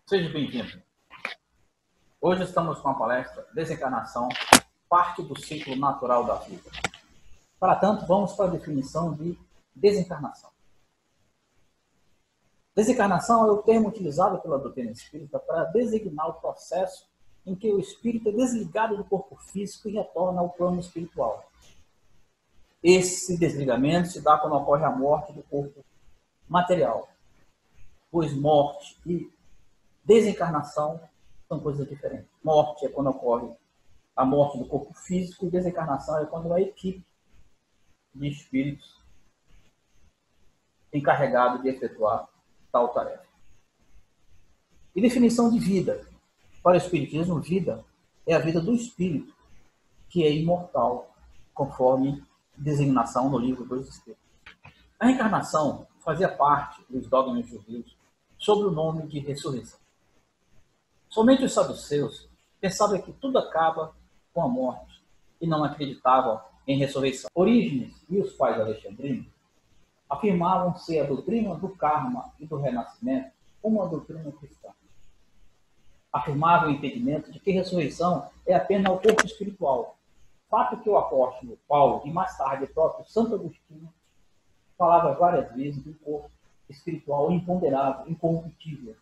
Seja bem-vindo. Hoje estamos com a palestra Desencarnação, parte do ciclo natural da vida. Para tanto, vamos para a definição de desencarnação. Desencarnação é o termo utilizado pela doutrina espírita para designar o processo em que o espírito é desligado do corpo físico e retorna ao plano espiritual. Esse desligamento se dá quando ocorre a morte do corpo material, pois morte e desencarnação são coisas diferentes. Morte é quando ocorre a morte do corpo físico e desencarnação é quando a equipe de espíritos é encarregado de efetuar tal tarefa. E definição de vida. Para o espiritismo, vida é a vida do espírito, que é imortal, conforme designação no livro dos Espíritos. A reencarnação fazia parte dos dogmas judeus sob o nome de ressurreição. Somente os saduceus pensavam que tudo acaba com a morte e não acreditavam em ressurreição. Orígenes e os pais alexandrinos afirmavam ser a doutrina do karma e do renascimento uma doutrina cristã. Afirmavam o entendimento de que ressurreição é apenas o corpo espiritual, fato que o apóstolo Paulo e mais tarde o próprio Santo Agostinho falava várias vezes do corpo espiritual imponderável, incorruptível.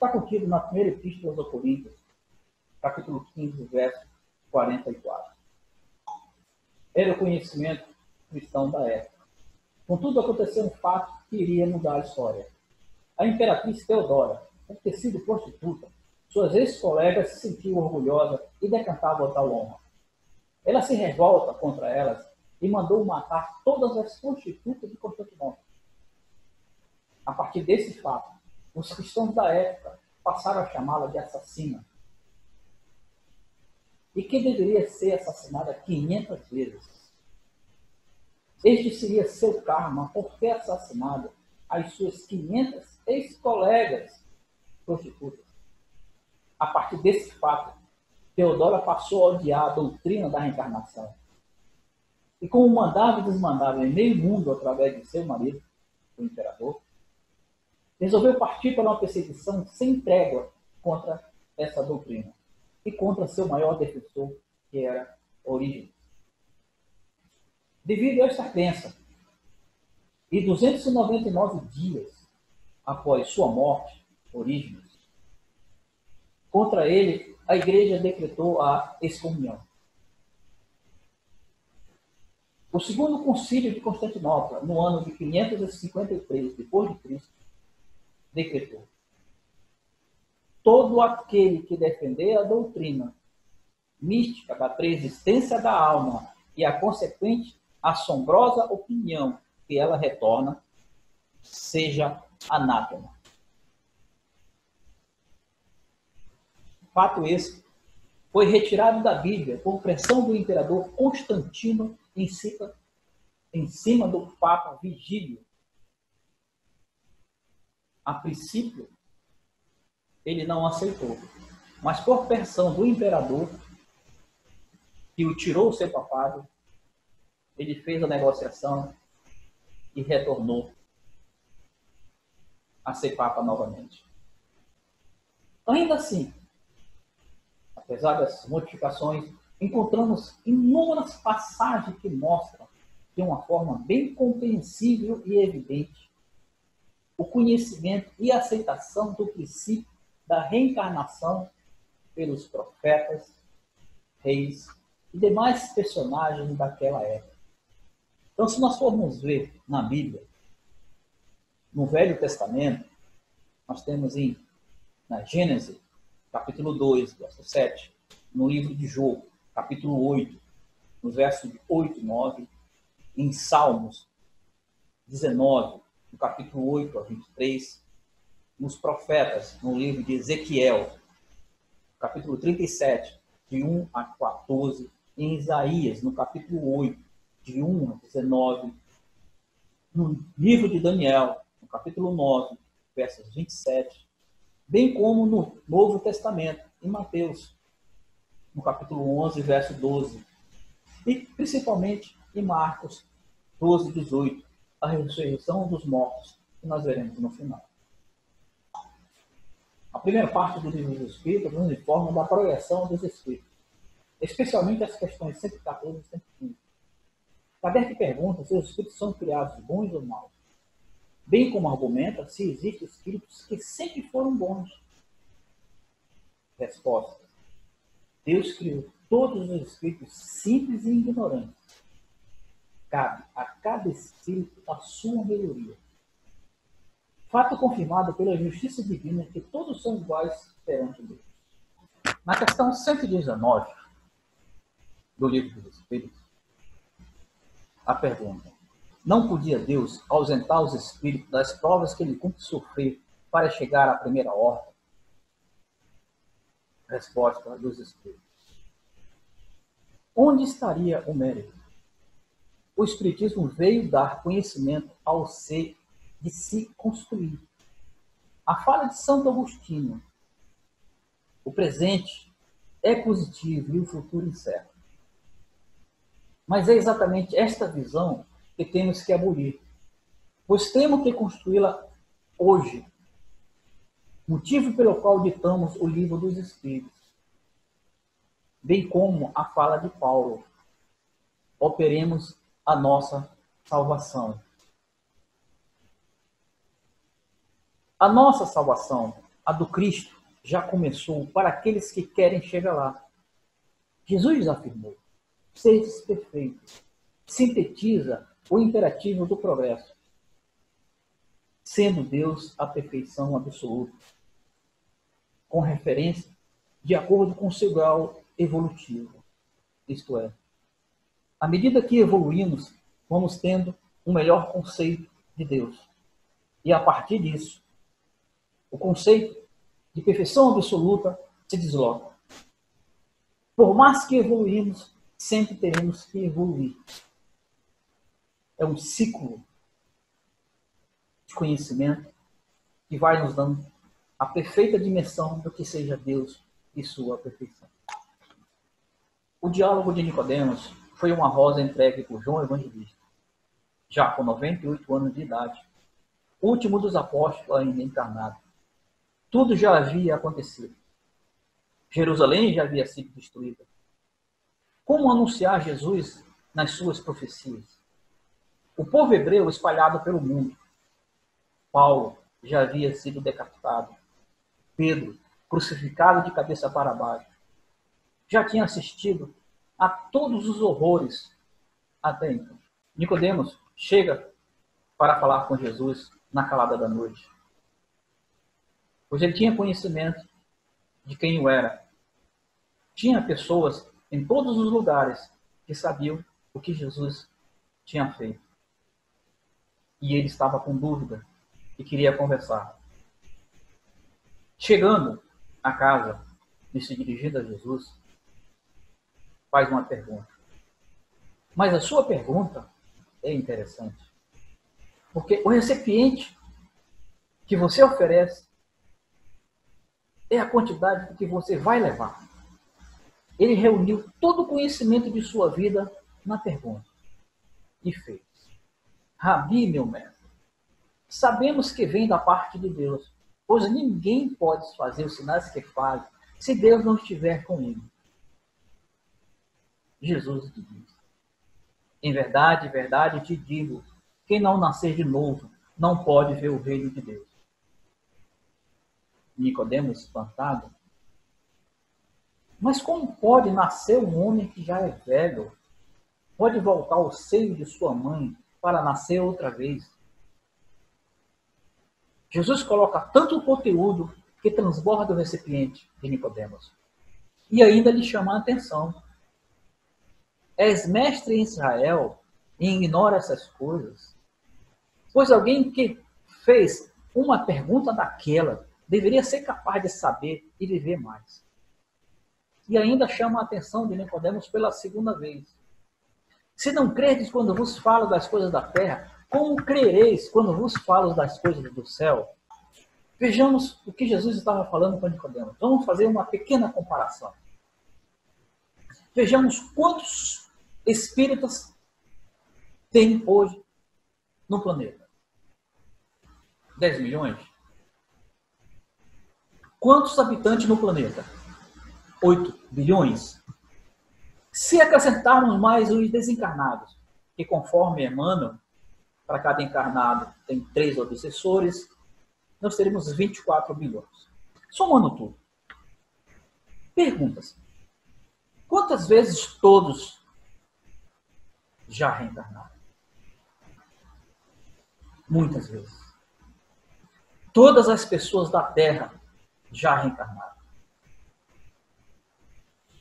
Está contido na primeira epístola aos Coríntios, capítulo 15, verso 44. Era o conhecimento cristão da época. Contudo, aconteceu um fato que iria mudar a história. A imperatriz Teodora, por ter sido prostituta, suas ex-colegas se sentiam orgulhosas e decantavam tal honra. Ela se revolta contra elas e mandou matar todas as prostitutas de Constantinopla. A partir desse fato, os cristãos da época passaram a chamá-la de assassina. E que deveria ser assassinada 500 vezes. Este seria seu karma por ter assassinado as suas 500 ex-colegas prostitutas. A partir desse fato, Teodora passou a odiar a doutrina da reencarnação. E como mandava e desmandava em meio mundo através de seu marido, o imperador, resolveu partir para uma perseguição sem trégua contra essa doutrina e contra seu maior defensor, que era Orígenes. Devido a esta crença, e 299 dias após sua morte, Orígenes, contra ele, a igreja decretou a excomunhão. O segundo concílio de Constantinopla, no ano de 553 d.C., decretou: todo aquele que defender a doutrina mística da preexistência da alma e a consequente assombrosa opinião que ela retorna, seja anátema. Fato esse foi retirado da Bíblia por pressão do imperador Constantino em cima do Papa Vigílio. A princípio, ele não aceitou, mas por pressão do imperador, que o tirou o seu papado, ele fez a negociação e retornou a ser papa novamente. Ainda assim, apesar das modificações, encontramos inúmeras passagens que mostram, de uma forma bem compreensível e evidente, o conhecimento e aceitação do princípio da reencarnação pelos profetas, reis e demais personagens daquela época. Então, se nós formos ver na Bíblia, no Velho Testamento, nós temos na Gênesis, capítulo 2, verso 7, no livro de Job, capítulo 8, no verso de 8 e 9, em Salmos 19, no capítulo 8 a 23, nos profetas, no livro de Ezequiel, capítulo 37, de 1 a 14, em Isaías, no capítulo 8, de 1 a 19, no livro de Daniel, no capítulo 9, versos 27, bem como no Novo Testamento, em Mateus, no capítulo 11, verso 12, e principalmente em Marcos 12, 18, a ressurreição dos mortos, que nós veremos no final. A primeira parte do livro dos Espíritos nos informa da projeção dos Espíritos, especialmente as questões 114 e 115. Kardec pergunta se os Espíritos são criados bons ou maus, bem como argumenta se existem Espíritos que sempre foram bons. Resposta: Deus criou todos os Espíritos simples e ignorantes. Cabe a cada Espírito a sua melhoria. Fato confirmado pela justiça divina que todos são iguais perante Deus. Na questão 119 do livro dos Espíritos, a pergunta: não podia Deus ausentar os espíritos das provas que ele cumpre sofrer para chegar à primeira ordem? Resposta dos Espíritos: onde estaria o mérito? O Espiritismo veio dar conhecimento ao ser de se construir. A fala de Santo Agostinho: o presente é positivo e o futuro incerto. Mas é exatamente esta visão que temos que abolir, pois temos que construí-la hoje, motivo pelo qual ditamos o livro dos Espíritos, bem como a fala de Paulo: operemos a nossa salvação. A nossa salvação, a do Cristo, já começou para aqueles que querem chegar lá. Jesus afirmou: sedes perfeitos. Sintetiza o imperativo do progresso, sendo Deus a perfeição absoluta, com referência de acordo com seu grau evolutivo. Isto é, à medida que evoluímos, vamos tendo um melhor conceito de Deus. E a partir disso, o conceito de perfeição absoluta se desloca. Por mais que evoluímos, sempre teremos que evoluir. É um ciclo de conhecimento que vai nos dando a perfeita dimensão do que seja Deus e sua perfeição. O diálogo de Nicodemos foi uma rosa entregue por João Evangelista, já com 98 anos de idade, último dos apóstolos ainda encarnado. Tudo já havia acontecido. Jerusalém já havia sido destruída. Como anunciar Jesus nas suas profecias? O povo hebreu espalhado pelo mundo. Paulo já havia sido decapitado. Pedro, crucificado de cabeça para baixo. Já tinha assistido a todos os horrores até então. Nicodemos chega para falar com Jesus na calada da noite, pois ele tinha conhecimento de quem o era. Tinha pessoas em todos os lugares que sabiam o que Jesus tinha feito. E ele estava com dúvida e queria conversar. Chegando à casa e se dirigindo a Jesus, faz uma pergunta. Mas a sua pergunta é interessante, porque o recipiente que você oferece é a quantidade que você vai levar. Ele reuniu todo o conhecimento de sua vida na pergunta e fez: Rabi, meu mestre, sabemos que vem da parte de Deus, pois ninguém pode fazer os sinais que faz se Deus não estiver com ele. Jesus diz: em verdade, verdade te digo, quem não nascer de novo não pode ver o reino de Deus. Nicodemos, espantado: mas como pode nascer um homem que já é velho? Pode voltar ao seio de sua mãe para nascer outra vez? Jesus coloca tanto conteúdo que transborda o recipiente de Nicodemos. E ainda lhe chama a atenção. És mestre em Israel e ignora essas coisas? Pois alguém que fez uma pergunta daquela deveria ser capaz de saber e viver mais. E ainda chama a atenção de Nicodemos pela segunda vez. Se não credes quando vos falo das coisas da terra, como crereis quando vos falo das coisas do céu? Vejamos o que Jesus estava falando com Nicodemos. Vamos fazer uma pequena comparação. Vejamos quantos espíritas tem hoje no planeta. 10 milhões? Quantos habitantes no planeta? 8 bilhões. Se acrescentarmos mais os desencarnados, que conforme Emmanuel, para cada encarnado tem 3 obsessores, nós teremos 24 bilhões. Somando tudo. Perguntas. Quantas vezes todos já reencarnaram? Muitas vezes. Todas as pessoas da Terra já reencarnaram.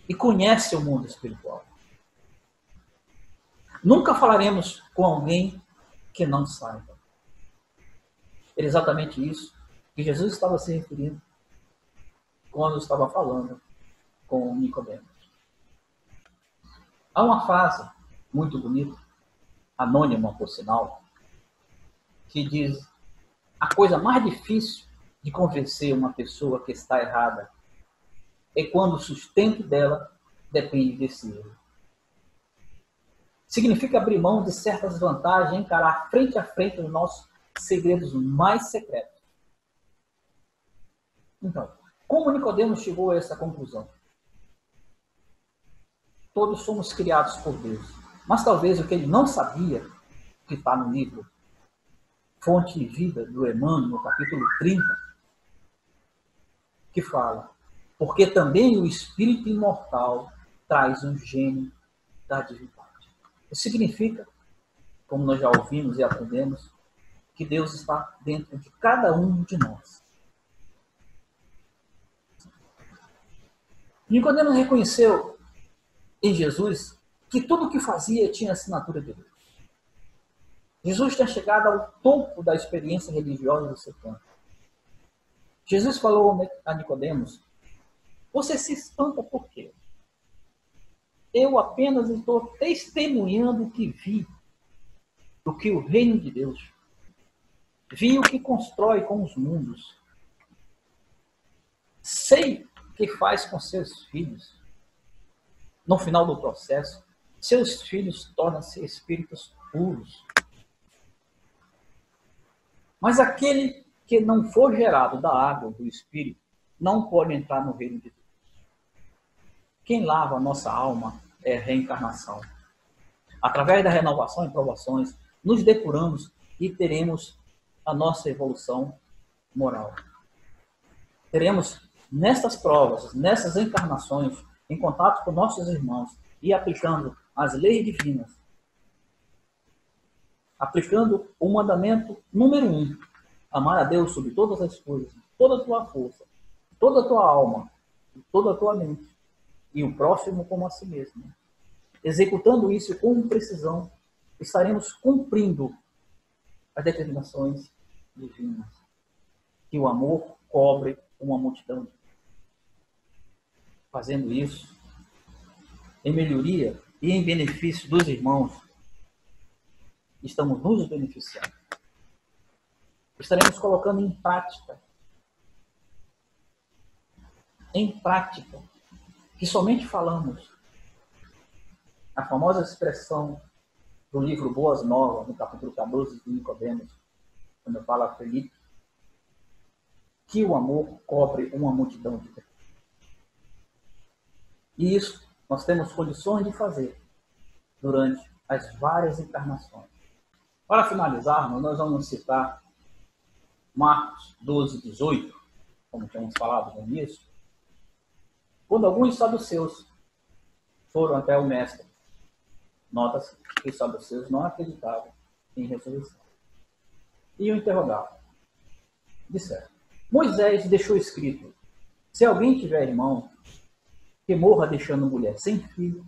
E conhecem o mundo espiritual. Nunca falaremos com alguém que não saiba. Era exatamente isso que Jesus estava se referindo quando estava falando com Nicodemos. Há uma frase muito bonita, anônima por sinal, que diz: a coisa mais difícil de convencer uma pessoa que está errada é quando o sustento dela depende desse erro. Significa abrir mão de certas vantagens e encarar frente a frente os nossos segredos mais secretos. Então, como Nicodemos chegou a essa conclusão? Todos somos criados por Deus, mas talvez o que ele não sabia, que está no livro Fonte de Vida, do Emmanuel, no capítulo 30, que fala: porque também o espírito imortal traz um gênio da divindade. Isso significa, como nós já ouvimos e aprendemos, que Deus está dentro de cada um de nós. Nicodemos reconheceu em Jesus que tudo o que fazia tinha assinatura de Deus. Jesus tinha chegado ao topo da experiência religiosa do seu tempo. Jesus falou a Nicodemos: você se espanta por quê? Eu apenas estou testemunhando o que vi, do que o reino de Deus. Vi o que constrói com os mundos. Sei o que faz com seus filhos. No final do processo, seus filhos tornam-se espíritos puros. Mas aquele que não for gerado da água do Espírito não pode entrar no reino de Deus. Quem lava a nossa alma é a reencarnação. Através da renovação e provações, nos depuramos e teremos a nossa evolução moral. Teremos nestas provas, nessas encarnações, em contato com nossos irmãos e aplicando as leis divinas, aplicando o mandamento número 1, amar a Deus sobre todas as coisas, toda a tua força, toda a tua alma, toda a tua mente, e o próximo como a si mesmo. Executando isso com precisão, estaremos cumprindo as determinações divinas. Que o amor cobre uma multidão. Fazendo isso, em melhoria e em benefício dos irmãos, estamos nos beneficiando. Estaremos colocando em prática, que somente falamos. A famosa expressão do livro Boas Novas, no capítulo 14 de Nicodemos, quando fala a Felipe, que o amor cobre uma multidão de pecados. E isso nós temos condições de fazer durante as várias encarnações. Para finalizarmos, nós vamos citar Marcos 12, 18, como tínhamos falado no início, quando alguns saduceus foram até o mestre. Nota-se que os saduceus não acreditavam em ressurreição. E o interrogaram. Disseram: Moisés deixou escrito: se alguém tiver irmão que morra deixando mulher sem filho,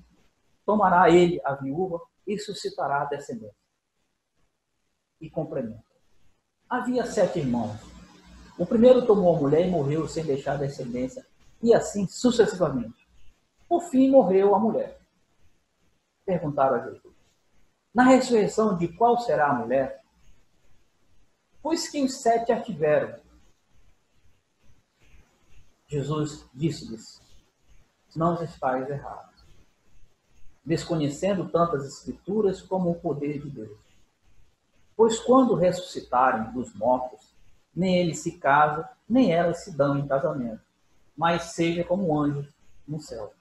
tomará ele a viúva e suscitará a descendência. E complementa: havia 7 irmãos. O primeiro tomou a mulher e morreu sem deixar descendência, e assim sucessivamente. Por fim, morreu a mulher. Perguntaram a Jesus: na ressurreição de qual será a mulher? Pois que os 7 a tiveram. Jesus disse-lhes: não estáis errados, desconhecendo tantas escrituras como o poder de Deus. Pois quando ressuscitarem dos mortos, nem ele se casa, nem elas se dão em casamento, mas seja como anjos no céu.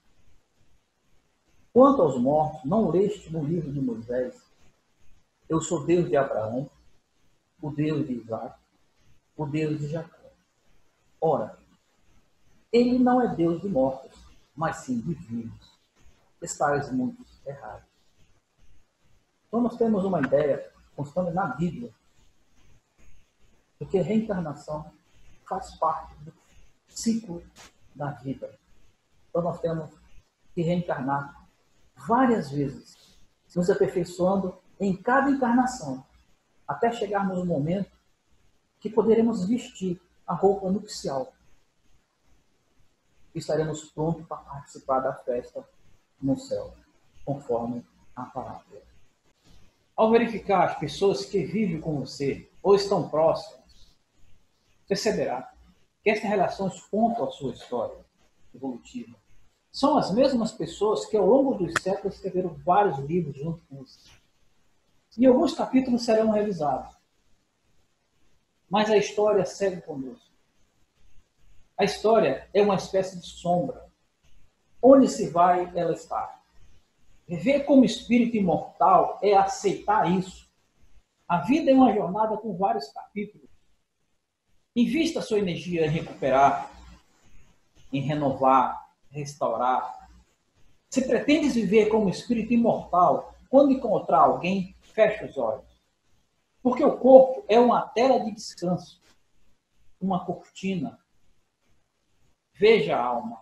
Quanto aos mortos, não leste no livro de Moisés: eu sou Deus de Abraão, o Deus de Isaac, o Deus de Jacó. Ora, ele não é Deus de mortos, mas sim de vivos. Estáis muito errados. Então nós temos uma ideia constante na Bíblia de que reencarnação faz parte do ciclo da vida. Então nós temos que reencarnar várias vezes, nos aperfeiçoando em cada encarnação, até chegarmos no momento que poderemos vestir a roupa nupcial. E estaremos prontos para participar da festa no céu, conforme a palavra. Ao verificar as pessoas que vivem com você ou estão próximas, perceberá que estas relações contam a sua história evolutiva. São as mesmas pessoas que ao longo dos séculos escreveram vários livros junto com você. E alguns capítulos serão revisados. Mas a história segue conosco. A história é uma espécie de sombra. Onde se vai, ela está. Viver como espírito imortal é aceitar isso. A vida é uma jornada com vários capítulos. Invista sua energia em recuperar, em renovar, restaurar. Se pretendes viver como espírito imortal, quando encontrar alguém, feche os olhos. Porque o corpo é uma tela de descanso, uma cortina. Veja a alma,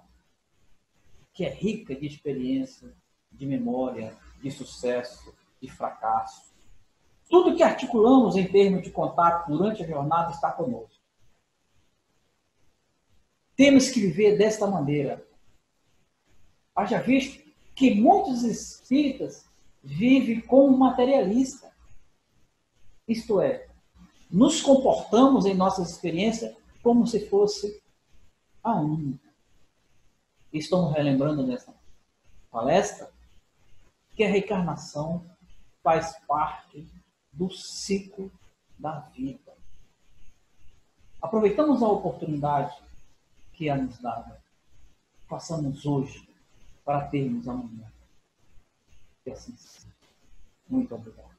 que é rica de experiência, de memória, de sucesso, de fracasso. Tudo que articulamos em termos de contato durante a jornada está conosco. Temos que viver desta maneira. Haja visto que muitos espíritas vivem como materialista. Isto é, nos comportamos em nossas experiências como se fosse a única. Estamos relembrando nessa palestra que a reencarnação faz parte do ciclo da vida. Aproveitamos a oportunidade que é nos dada. Façamos hoje para termos amanhã. Que assim seja. Muito obrigado.